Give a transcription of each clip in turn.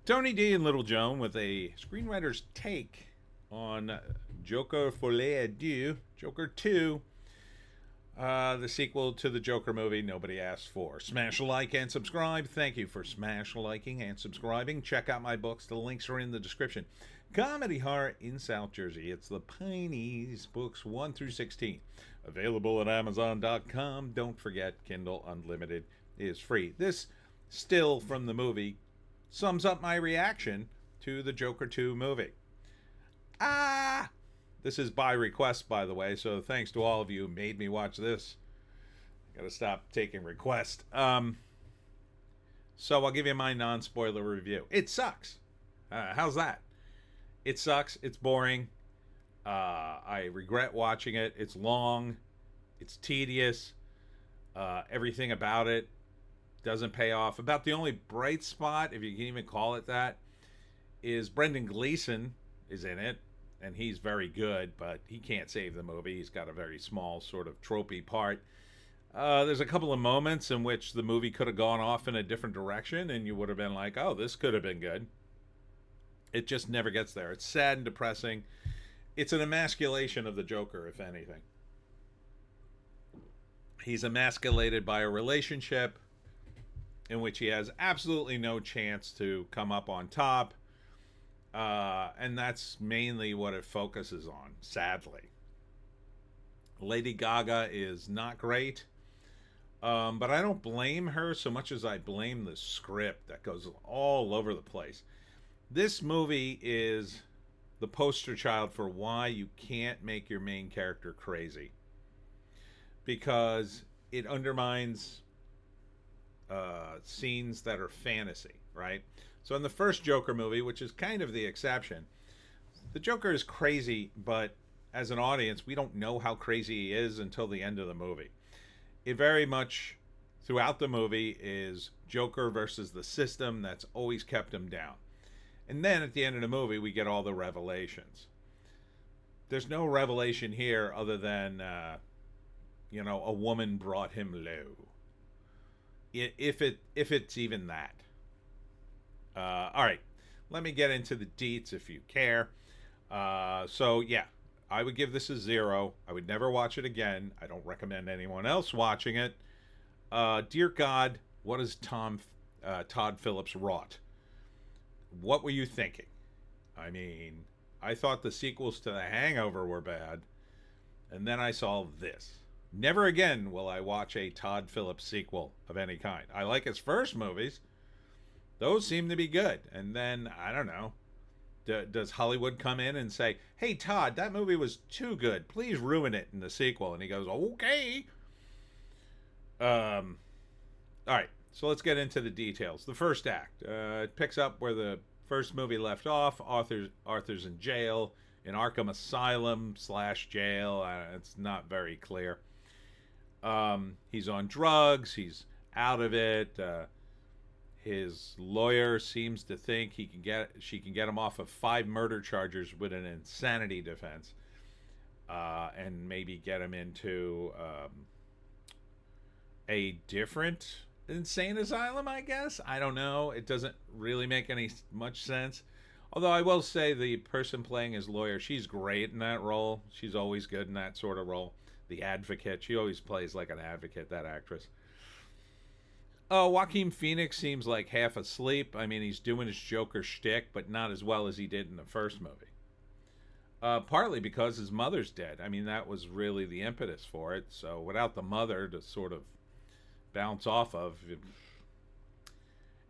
Tony D and Little Joan with a screenwriter's take on Joker Folie à Deux, Joker 2, the sequel to the Joker movie nobody asked for. Smash a like and subscribe. Thank you for smash liking and subscribing. Check out my books. The links are in the description. Comedy Horror in South Jersey. It's the Pineys, books 1 through 16. Available at Amazon.com. Don't forget, Kindle Unlimited is free. This still from the movie sums up my reaction to the Joker 2 movie. This is by request, by the way, so thanks to all of you who made me watch this. Gotta stop taking requests. So I'll give you my non-spoiler review. It sucks. How's that? It sucks. It's boring. I regret watching it. It's long. It's tedious. Everything about it doesn't pay off. About the only bright spot, if you can even call it that, is Brendan Gleeson is in it, and he's very good, but he can't save the movie. He's got a very small sort of tropey part. There's a couple of moments in which the movie could have gone off in a different direction, and you would have been like, oh, this could have been good. It just never gets there. It's sad and depressing. It's an emasculation of the Joker, if anything. He's emasculated by a relationship in which he has absolutely no chance to come up on top. And that's mainly what it focuses on, sadly. Lady Gaga is not great. But I don't blame her so much as I blame the script that goes all over the place. This movie is the poster child for why you can't make your main character crazy. Because it undermines scenes that are fantasy, right? So in the first Joker movie, which is kind of the exception, the Joker is crazy, but as an audience, we don't know how crazy he is until the end of the movie. It very much, throughout the movie, is Joker versus the system that's always kept him down. And then at the end of the movie, we get all the revelations. There's no revelation here other than, a woman brought him low. If it's even that. All right, let me get into the deets if you care. So yeah, I would give this a 0. I would never watch it again. I don't recommend anyone else watching it. Dear God, what has Todd Phillips wrought? What were you thinking? I mean, I thought the sequels to The Hangover were bad, and then I saw this. Never again will I watch a Todd Phillips sequel of any kind. I like his first movies. Those seem to be good. And then, I don't know, does Hollywood come in and say, hey, Todd, that movie was too good. Please ruin it in the sequel. And he goes, okay. All right, so let's get into the details. The first act. It picks up where the first movie left off. Arthur's in jail, in Arkham Asylum / jail. It's not very clear. He's on drugs. He's out of it. His lawyer seems to think she can get him off of 5 murder charges with an insanity defense, and maybe get him into a different insane asylum, I guess. I don't know. It doesn't really make much sense. Although I will say the person playing his lawyer, she's great in that role. She's always good in that sort of role. The advocate. She always plays like an advocate, that actress. Joaquin Phoenix seems like half asleep. I mean, he's doing his Joker shtick, but not as well as he did in the first movie. Partly because his mother's dead. I mean, that was really the impetus for it. So without the mother to sort of bounce off of.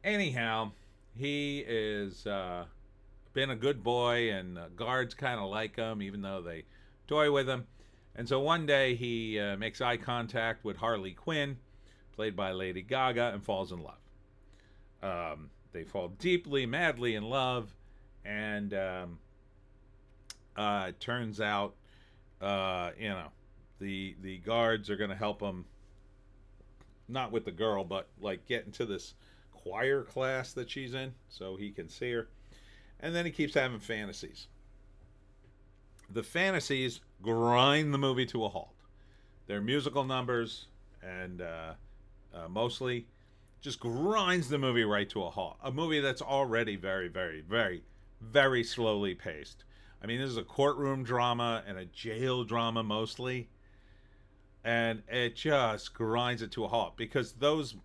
Anyhow, he is been a good boy, and guards kind of like him, even though they toy with him. And so one day he makes eye contact with Harley Quinn, played by Lady Gaga, and falls in love. They fall deeply, madly in love, and it turns out, the guards are going to help him, not with the girl, but like get into this choir class that she's in, so he can see her. And then he keeps having fantasies. The fantasies grind the movie to a halt. They're musical numbers, and mostly just grinds the movie right to a halt. A movie that's already very, very, very, very slowly paced. I mean, this is a courtroom drama and a jail drama mostly, and it just grinds it to a halt because those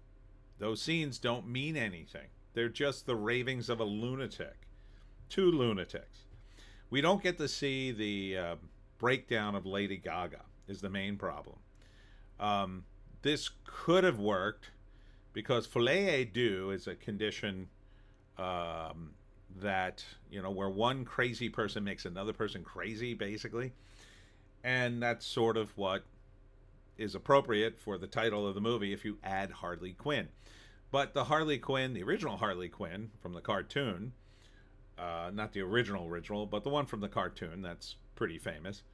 scenes don't mean anything. They're just the ravings of a lunatic, two lunatics. We don't get to see the breakdown of Lady Gaga. Is the main problem. This could have worked because folie à deux is a condition that, you know, where one crazy person makes another person crazy, basically. And that's sort of what is appropriate for the title of the movie if you add Harley Quinn. But the Harley Quinn, the original Harley Quinn from the cartoon, not the original, but the one from the cartoon that's pretty famous.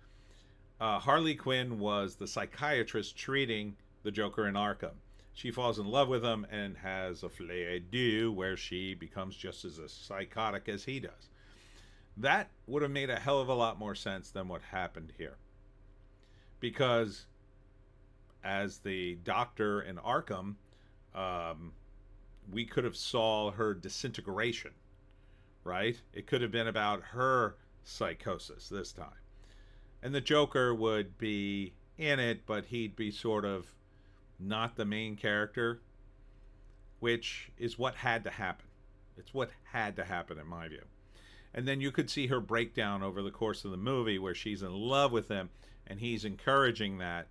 Harley Quinn was the psychiatrist treating the Joker in Arkham. She falls in love with him and has a filet à deux where she becomes just as psychotic as he does. That would have made a hell of a lot more sense than what happened here. Because as the doctor in Arkham, we could have saw her disintegration, right? It could have been about her psychosis this time. And the Joker would be in it, but he'd be sort of not the main character, which is what had to happen. It's what had to happen in my view. And then you could see her breakdown over the course of the movie where she's in love with him and he's encouraging that.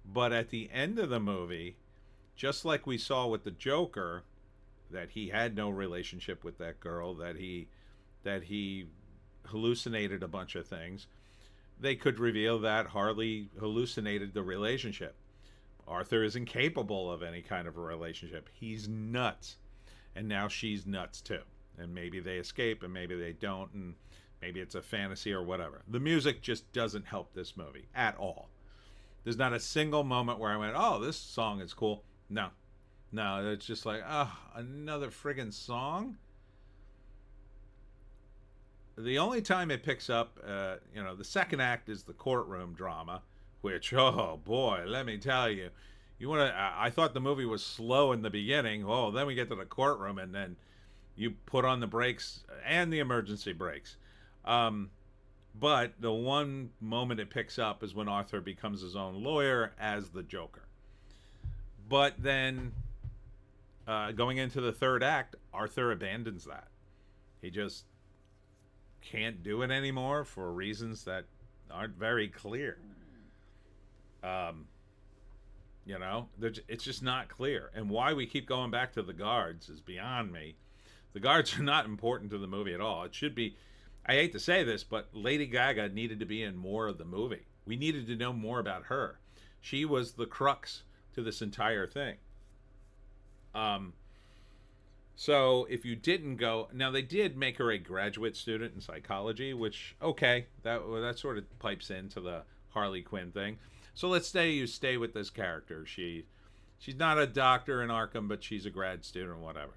But at the end of the movie, just like we saw with the Joker, that he had no relationship with that girl, that he hallucinated a bunch of things, they could reveal that Harley hallucinated the relationship. Arthur is incapable of any kind of a relationship. He's nuts. And now she's nuts too. And maybe they escape and maybe they don't, and maybe it's a fantasy or whatever. The music just doesn't help this movie at all. There's not a single moment where I went, oh, this song is cool. No. It's just like, oh, another friggin' song? The only time it picks up, the second act is the courtroom drama, which, oh boy, let me tell you, I thought the movie was slow in the beginning. Oh, then we get to the courtroom, and then you put on the brakes and the emergency brakes. But the one moment it picks up is when Arthur becomes his own lawyer as the Joker. But then, going into the third act, Arthur abandons that. He just can't do it anymore for reasons that aren't very clear. It's just not clear. And why we keep going back to the guards is beyond me. The guards are not important to the movie at all. It should be, I hate to say this, but Lady Gaga needed to be in more of the movie. We needed to know more about her. She was the crux to this entire thing. So if you didn't go, now they did make her a graduate student in psychology, which, okay, that sort of pipes into the Harley Quinn thing. So let's say you stay with this character. She's not a doctor in Arkham, but she's a grad student or whatever.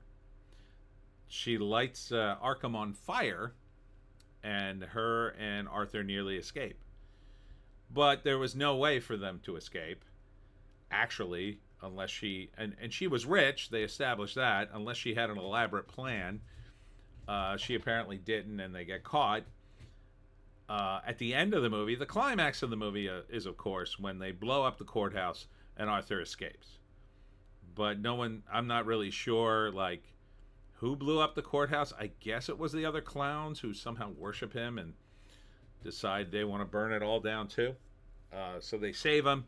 She lights Arkham on fire, and her and Arthur nearly escape. But there was no way for them to escape, actually, unless she... And she was rich, they established that, unless she had an elaborate plan. She apparently didn't, and they get caught. At the end of the movie, the climax of the movie is, of course, when they blow up the courthouse and Arthur escapes. But I'm not really sure, who blew up the courthouse. I guess it was the other clowns who somehow worship him and decide they want to burn it all down too. So they save him,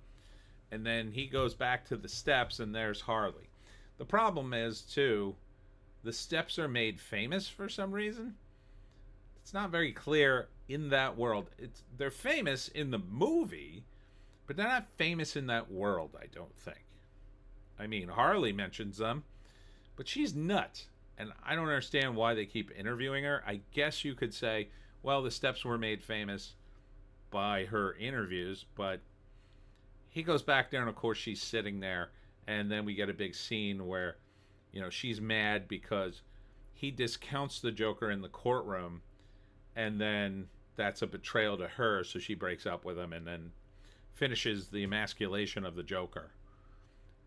and then he goes back to the steps, and there's Harley. The problem is, too, the steps are made famous for some reason. It's not very clear in that world. They're famous in the movie, but they're not famous in that world, I don't think. I mean, Harley mentions them, but she's nuts, and I don't understand why they keep interviewing her. I guess you could say, well, the steps were made famous by her interviews, but he goes back there, and of course she's sitting there, and then we get a big scene where, she's mad because he discounts the Joker in the courtroom, and then that's a betrayal to her, so she breaks up with him and then finishes the emasculation of the Joker.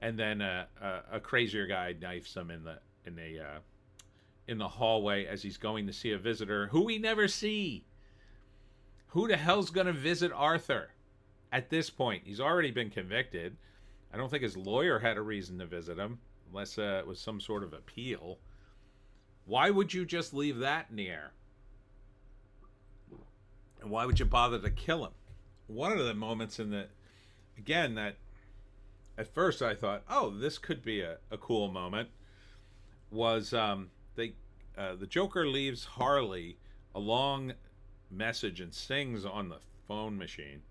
and then a crazier guy knifes him in the hallway as he's going to see a visitor who we never see. Who the hell's gonna visit Arthur? At this point, he's already been convicted. I don't think his lawyer had a reason to visit him, unless it was some sort of appeal. Why would you just leave that in the air? And why would you bother to kill him? One of the moments in the, again, that at first I thought, oh, this could be a cool moment, was the Joker leaves Harley a long message and sings on the phone machine.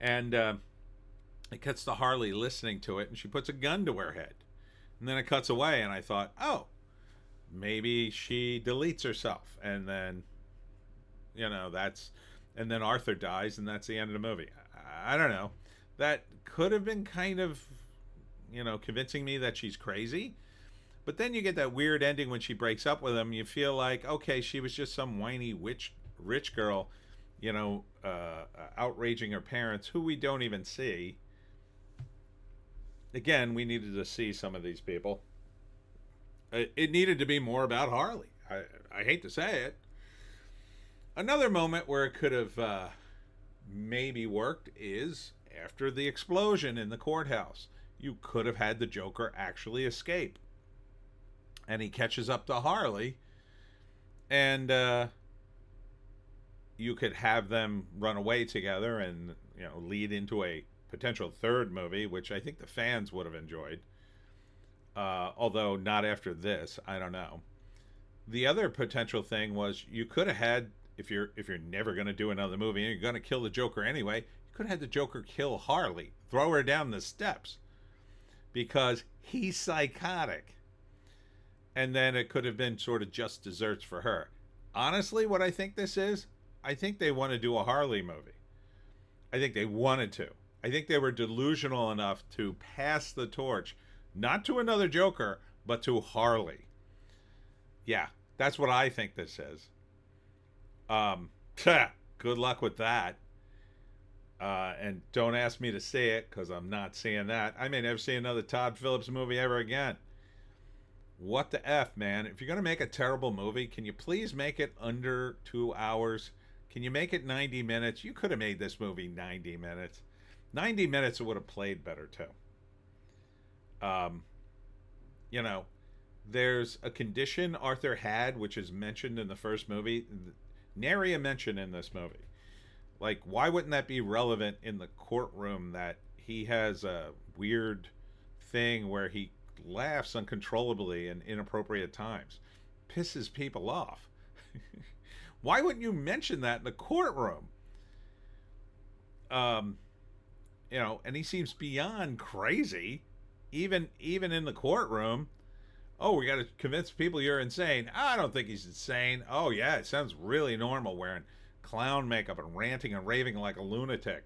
And it cuts to Harley listening to it, and she puts a gun to her head. And then it cuts away, and I thought, oh, maybe she deletes herself. And then, and then Arthur dies, and that's the end of the movie. I don't know. That could have been kind of, convincing me that she's crazy. But then you get that weird ending when she breaks up with him. You feel like, okay, she was just some whiny rich girl, outraging her parents, who we don't even see. Again, we needed to see some of these people. It needed to be more about Harley. I hate to say it. Another moment where it could have maybe worked is after the explosion in the courthouse. You could have had the Joker actually escape. And he catches up to Harley. And you could have them run away together and, lead into a potential third movie, which I think the fans would have enjoyed. Although not after this, I don't know. The other potential thing was you could have had, if you're never going to do another movie and you're going to kill the Joker anyway, you could have had the Joker kill Harley, throw her down the steps, because he's psychotic. And then it could have been sort of just desserts for her. Honestly, what I think this is, I think they want to do a Harley movie. I think they wanted to. I think they were delusional enough to pass the torch, not to another Joker, but to Harley. Yeah, that's what I think this is. Good luck with that. And don't ask me to see it, because I'm not seeing that. I may never see another Todd Phillips movie ever again. What the F, man? If you're going to make a terrible movie, can you please make it under 2 hours? Can you make it 90 minutes? You could have made this movie 90 minutes. 90 minutes it would have played better, too. There's a condition Arthur had, which is mentioned in the first movie. Nary a mention in this movie. Like, why wouldn't that be relevant in the courtroom, that he has a weird thing where he laughs uncontrollably in inappropriate times? Pisses people off. Why wouldn't you mention that in the courtroom? And he seems beyond crazy, even in the courtroom. Oh, we got to convince people you're insane. I don't think he's insane. Oh yeah, it sounds really normal, wearing clown makeup and ranting and raving like a lunatic.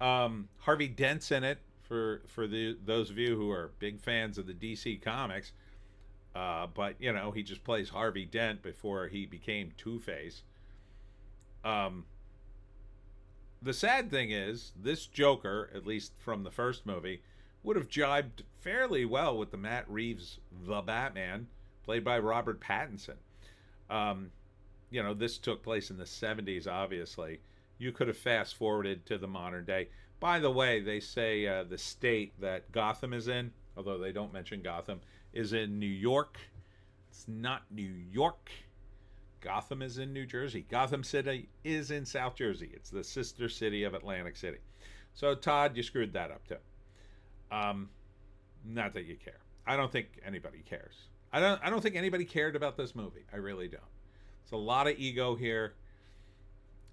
Harvey Dent's in it, for those of you who are big fans of the DC comics. But he just plays Harvey Dent before he became Two-Face. The sad thing is, this Joker, at least from the first movie, would have jibed fairly well with the Matt Reeves The Batman, played by Robert Pattinson. This took place in the 70s, obviously. You could have fast-forwarded to the modern day. By the way, they say the state that Gotham is in, although they don't mention Gotham, is in New York. It's not New York. Gotham is in New Jersey. Gotham City is in South Jersey. It's the sister city of Atlantic City. So, Todd, you screwed that up, too. Not that you care. I don't think anybody cares. I don't think anybody cared about this movie. I really don't. It's a lot of ego here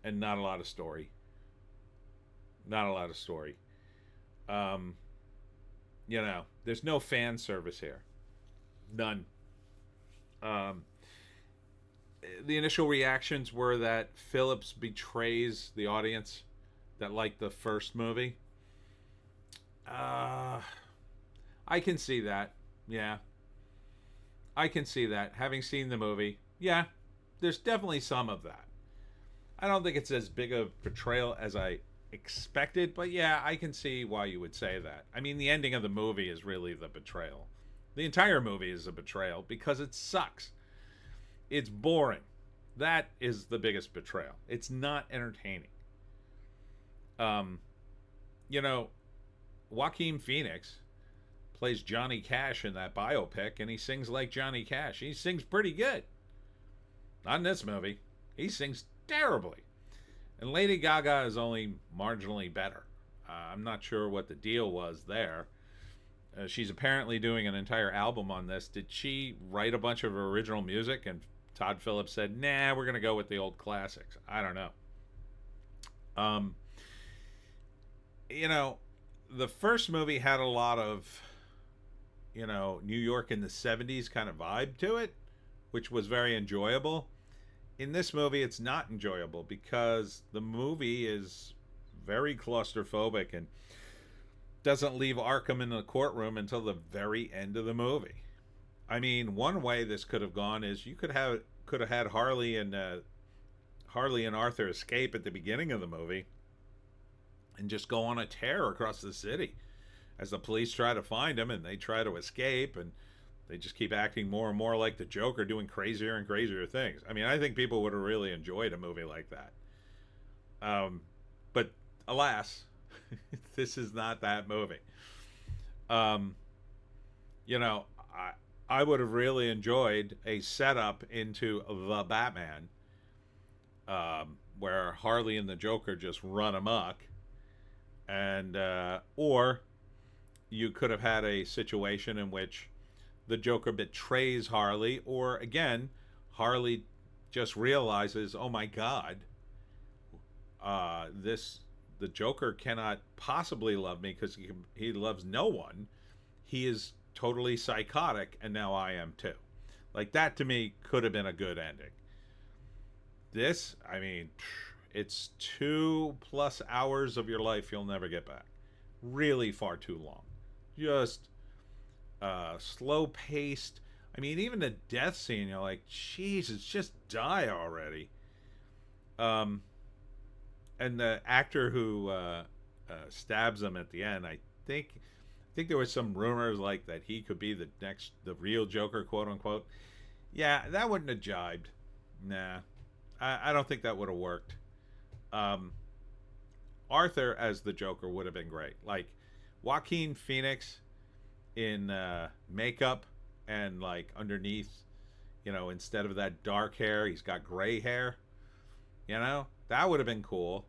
and not a lot of story. Not a lot of story. There's no fan service here. None. The initial reactions were that Phillips betrays the audience that liked the first movie. I can see that. Yeah. I can see that. Having seen the movie, yeah, there's definitely some of that. I don't think it's as big a betrayal as I expected, but yeah, I can see why you would say that. I mean, the ending of the movie is really the betrayal. The entire movie is a betrayal because it sucks. It's boring. That is the biggest betrayal. It's not entertaining. Um, you know, Joaquin Phoenix plays Johnny Cash in that biopic, and he sings like Johnny Cash. He sings pretty good. Not in this movie. He sings terribly. And Lady Gaga is only marginally better. I'm not sure what the deal was there. She's apparently doing an entire album on this. Did she write a bunch of original music and Todd Phillips said, nah, we're going to go with the old classics? I don't know. Um, you know, the first movie had a lot of, New York in the 70s kind of vibe to it, which was very enjoyable. In this movie, it's not enjoyable because the movie is very claustrophobic and doesn't leave Arkham in the courtroom until the very end of the movie. I mean, one way this could have gone is you could have had Harley and Arthur escape at the beginning of the movie and just go on a tear across the city as the police try to find him and they try to escape, and they just keep acting more and more like the Joker, doing crazier and crazier things. I mean, I think people would have really enjoyed a movie like that. But alas, this is not that movie. Um, I would have really enjoyed a setup into the Batman, where Harley and the Joker just run amok, and or you could have had a situation in which the Joker betrays Harley, or again, Harley just realizes, oh my God, the Joker cannot possibly love me because he loves no one. He is totally psychotic, and now I am too. Like, that to me could have been a good ending. This, I mean, it's 2+ hours of your life you'll never get back. Really far too long. Just slow paced. I mean, even the death scene, you're like, Jesus, just die already. And the actor who stabs him at the end, I think there was some rumors like that he could be the real Joker, quote unquote. Yeah, that wouldn't have jibed. Nah, I don't think that would have worked. Arthur as the Joker would have been great. Like, Joaquin Phoenix in makeup and like underneath, instead of that dark hair, he's got gray hair. That would have been cool.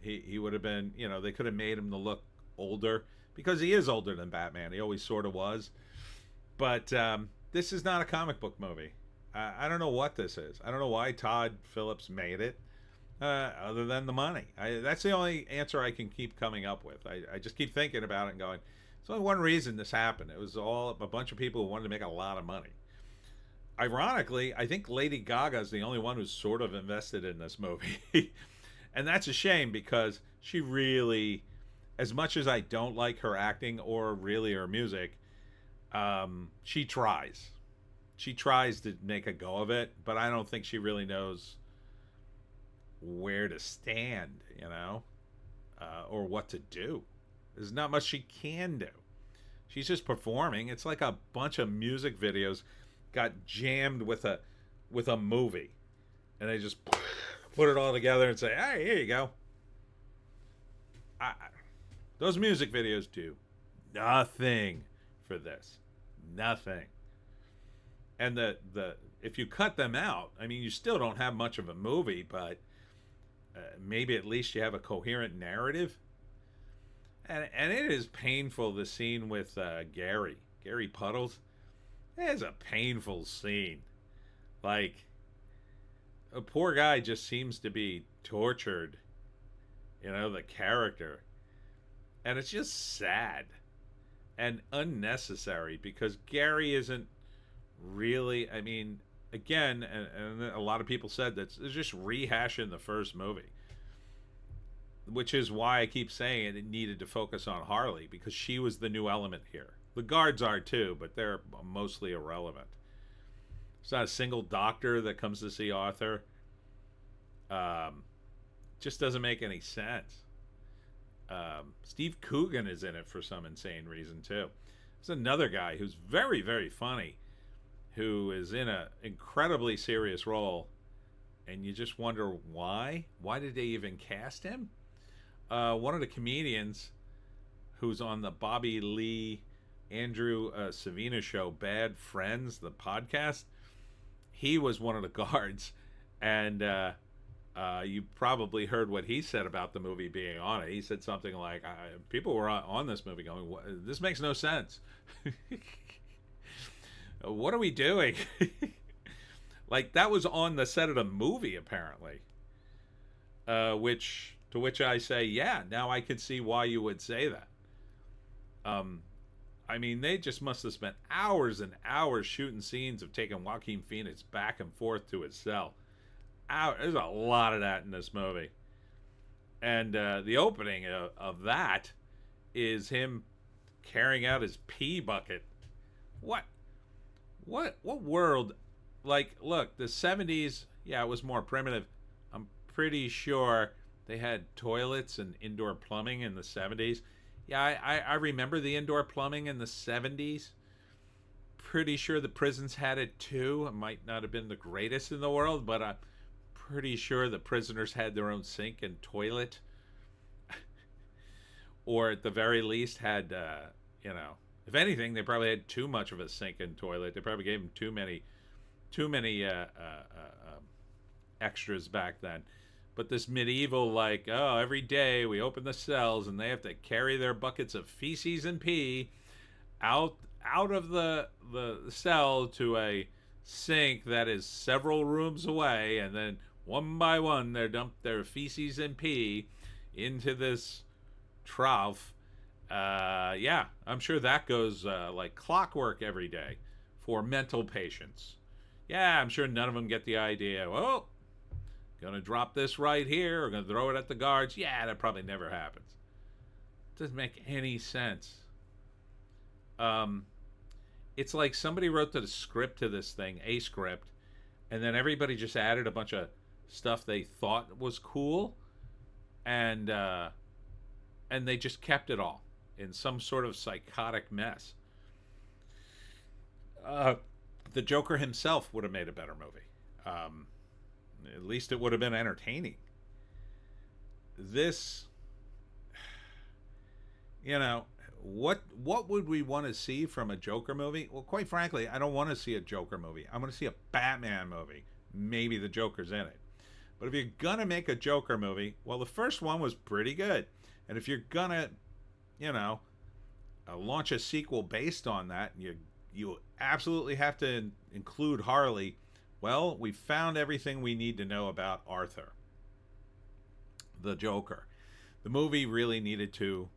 He would have been, they could have made him to look older because he is older than Batman. He always sort of was. But this is not a comic book movie. I don't know what this is. I don't know why Todd Phillips made it, other than the money. That's the only answer I can keep coming up with. I just keep thinking about it and going, there's only one reason this happened. It was all a bunch of people who wanted to make a lot of money. Ironically, I think Lady Gaga is the only one who's sort of invested in this movie. And that's a shame because she really, as much as I don't like her acting or really her music, she tries. She tries to make a go of it, but I don't think she really knows where to stand, or what to do. There's not much she can do. She's just performing. It's like a bunch of music videos got jammed with a movie, and they just put it all together and say, "Hey, here you go." Those music videos do nothing for this. Nothing. And the if you cut them out, I mean, you still don't have much of a movie, but maybe at least you have a coherent narrative. And it is painful, the scene with Gary Puddles. It is a painful scene. Like, a poor guy just seems to be tortured, the character. And it's just sad and unnecessary because Gary isn't really, I mean, again, and a lot of people said that it's just rehashing the first movie. Which is why I keep saying it needed to focus on Harley, because she was the new element here. The guards are too, but they're mostly irrelevant. There's not a single doctor that comes to see Arthur. Just doesn't make any sense. Steve Coogan is in it for some insane reason too. There's another guy who's very, very funny, who is in an incredibly serious role, and you just wonder why. Why did they even cast him? One of the comedians who's on the Bobby Lee, Andrew Savina show, Bad Friends, the podcast. He was one of the guards, and you probably heard what he said about the movie being on it. He said something like, people were on this movie going, this makes no sense. What are we doing? Like, that was on the set of the movie, apparently. To which I say, yeah, now I can see why you would say that. I mean, they just must have spent hours and hours shooting scenes of taking Joaquin Phoenix back and forth to his cell. There's a lot of that in this movie. And the opening of that is him carrying out his pee bucket. What world? Like, look, the 70s, yeah, it was more primitive. I'm pretty sure they had toilets and indoor plumbing in the 70s. Yeah, I remember the indoor plumbing in the 70s. Pretty sure the prisons had it too. It might not have been the greatest in the world, but I'm pretty sure the prisoners had their own sink and toilet. Or at the very least had, if anything, they probably had too much of a sink and toilet. They probably gave them too many extras back then. But this medieval, like, oh, every day we open the cells and they have to carry their buckets of feces and pee out of the cell to a sink that is several rooms away, and then one by one they dump their feces and pee into this trough. Yeah, I'm sure that goes like clockwork every day for mental patients. Yeah, I'm sure none of them get the idea, well, gonna drop this right here, or gonna throw it at the guards. Yeah, that probably never happens. Doesn't make any sense. It's like somebody wrote the script to this thing, a script, and then everybody just added a bunch of stuff they thought was cool, and they just kept it all in some sort of psychotic mess. The Joker himself would have made a better movie. At least it would have been entertaining. This, what would we want to see from a Joker movie? Well, quite frankly, I don't want to see a Joker movie. I want to see a Batman movie. Maybe the Joker's in it. But if you're gonna make a Joker movie, well, the first one was pretty good. And if you're gonna, launch a sequel based on that, you absolutely have to include Harley. Well, we found everything we need to know about Arthur, the Joker. The movie really needed to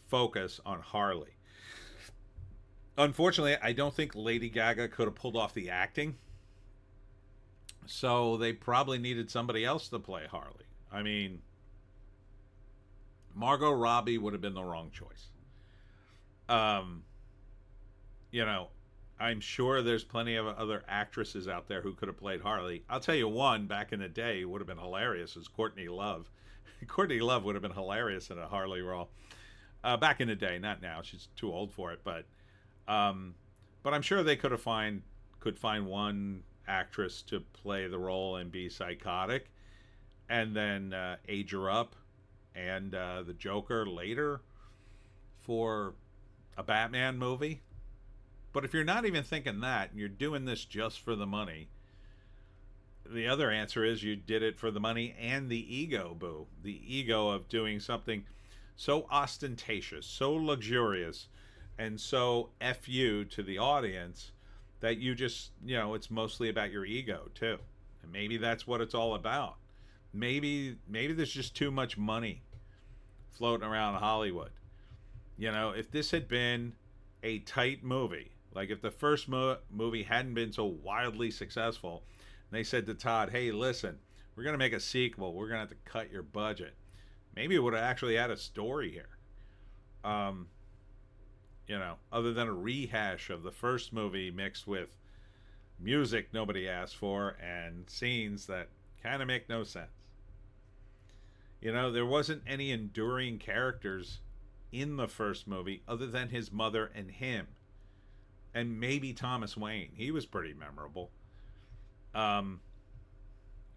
focus on Harley. Unfortunately, I don't think Lady Gaga could have pulled off the acting. So they probably needed somebody else to play Harley. I mean, Margot Robbie would have been the wrong choice. I'm sure there's plenty of other actresses out there who could have played Harley. I'll tell you one back in the day would have been hilarious is Courtney Love. Courtney Love would have been hilarious in a Harley role. Back in the day, not now. She's too old for it, but I'm sure they could find one actress to play the role and be psychotic, and then age her up, and the Joker later for a Batman movie. But if you're not even thinking that, and you're doing this just for the money, the other answer is you did it for the money and the ego, boo. The ego of doing something so ostentatious, so luxurious, and so F you to the audience that you just, it's mostly about your ego, too. And maybe that's what it's all about. Maybe there's just too much money floating around Hollywood. If this had been a tight movie, like if the first movie hadn't been so wildly successful, and they said to Todd, hey, listen, we're going to make a sequel. We're going to have to cut your budget. Maybe it would have actually had a story here. Other than a rehash of the first movie mixed with music nobody asked for and scenes that kind of make no sense. You know, there wasn't any enduring characters in the first movie other than his mother and him. And maybe Thomas Wayne. He was pretty memorable. Um,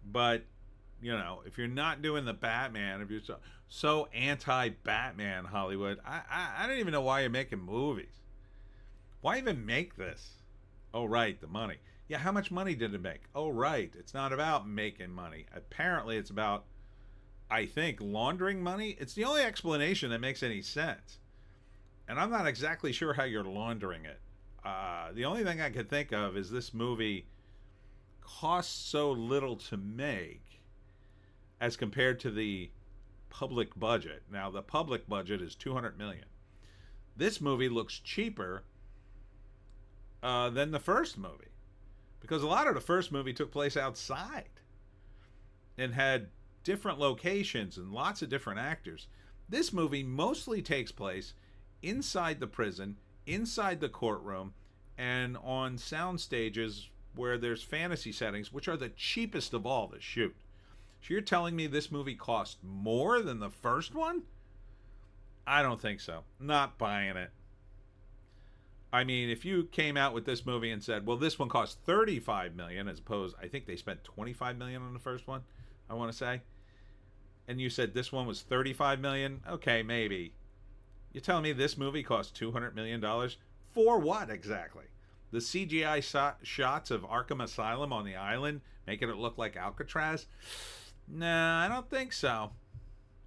but, you know, if you're not doing the Batman, if you're so anti-Batman, Hollywood, I don't even know why you're making movies. Why even make this? Oh, right, the money. Yeah, how much money did it make? Oh, right, it's not about making money. Apparently, it's about, I think, laundering money. It's the only explanation that makes any sense. And I'm not exactly sure how you're laundering it. The only thing I could think of is this movie costs so little to make as compared to the public budget. Now, the public budget is $200 million. This movie looks cheaper than the first movie, because a lot of the first movie took place outside and had different locations and lots of different actors. This movie mostly takes place inside the prison, inside the courtroom, and on sound stages where there's fantasy settings, which are the cheapest of all to shoot. So you're telling me this movie cost more than the first one? I don't think so. Not buying it. I mean, if you came out with this movie and said, well, this one cost $35 million, as opposed, I think they spent $25 million on the first one, I want to say, and you said this one was $35 million, okay, maybe. You're telling me this movie cost $200 million? For what exactly? The CGI shots of Arkham Asylum on the island, making it look like Alcatraz? Nah, I don't think so.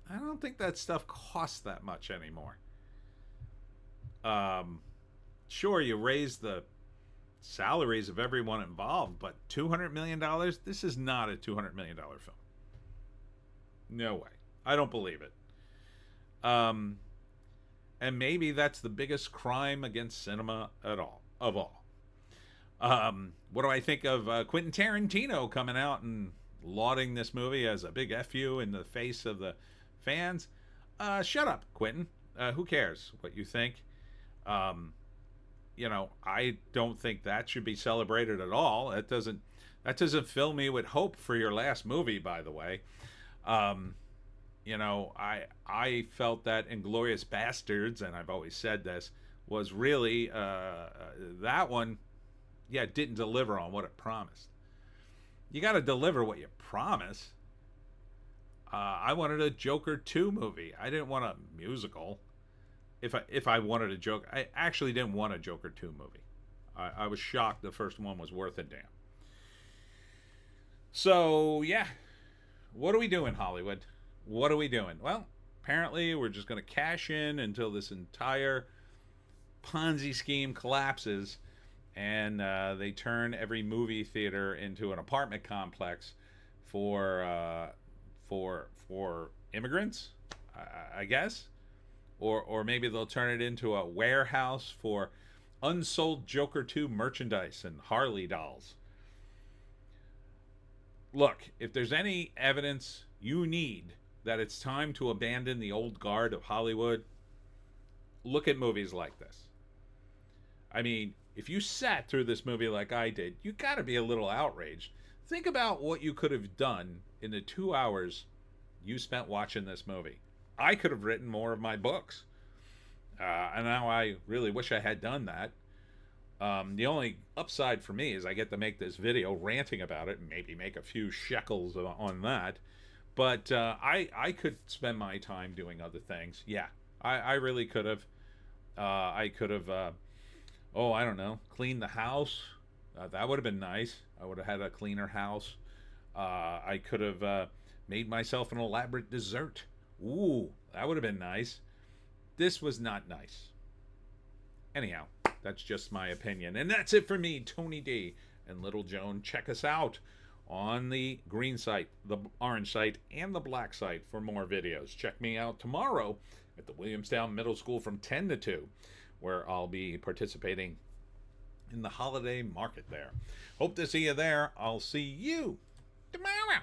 I don't think that stuff costs that much anymore. Sure, you raise the salaries of everyone involved, but $200 million? This is not a $200 million film. No way. I don't believe it. And maybe that's the biggest crime against cinema of all. What do I think of Quentin Tarantino coming out and lauding this movie as a big FU in the face of the fans? Shut up, Quentin. Who cares what you think? You know, I don't think that should be celebrated at all. That doesn't fill me with hope for your last movie, by the way. You know, I felt that Inglourious Bastards, and I've always said this, was really that one, yeah, it didn't deliver on what it promised. You got to deliver what you promise. I wanted a Joker 2 movie. I didn't want a musical. If I wanted a Joker, I actually didn't want a Joker 2 movie. I was shocked the first one was worth a damn. So, yeah. What are we doing, Hollywood? What are we doing? Well, apparently we're just going to cash in until this entire Ponzi scheme collapses and they turn every movie theater into an apartment complex for immigrants, I guess. Or maybe they'll turn it into a warehouse for unsold Joker 2 merchandise and Harley dolls. Look, if there's any evidence you need that it's time to abandon the old guard of Hollywood, look at movies like this. I mean, if you sat through this movie like I did, you got to be a little outraged. Think about what you could have done in the 2 hours you spent watching this movie. I could have written more of my books. And now I really wish I had done that. The only upside for me is I get to make this video ranting about it and maybe make a few shekels on that. But I could spend my time doing other things. Yeah, I really could have. I could have, I don't know, cleaned the house. That would have been nice. I would have had a cleaner house. I could have made myself an elaborate dessert. Ooh, that would have been nice. This was not nice. Anyhow, that's just my opinion. And that's it for me, Tony D. and Little Joan. Check us out on the green site, the orange site, and the black site for more videos. Check me out tomorrow at the Williamstown Middle School from 10 to 2, where I'll be participating in the holiday market there. Hope to see you there. I'll see you tomorrow.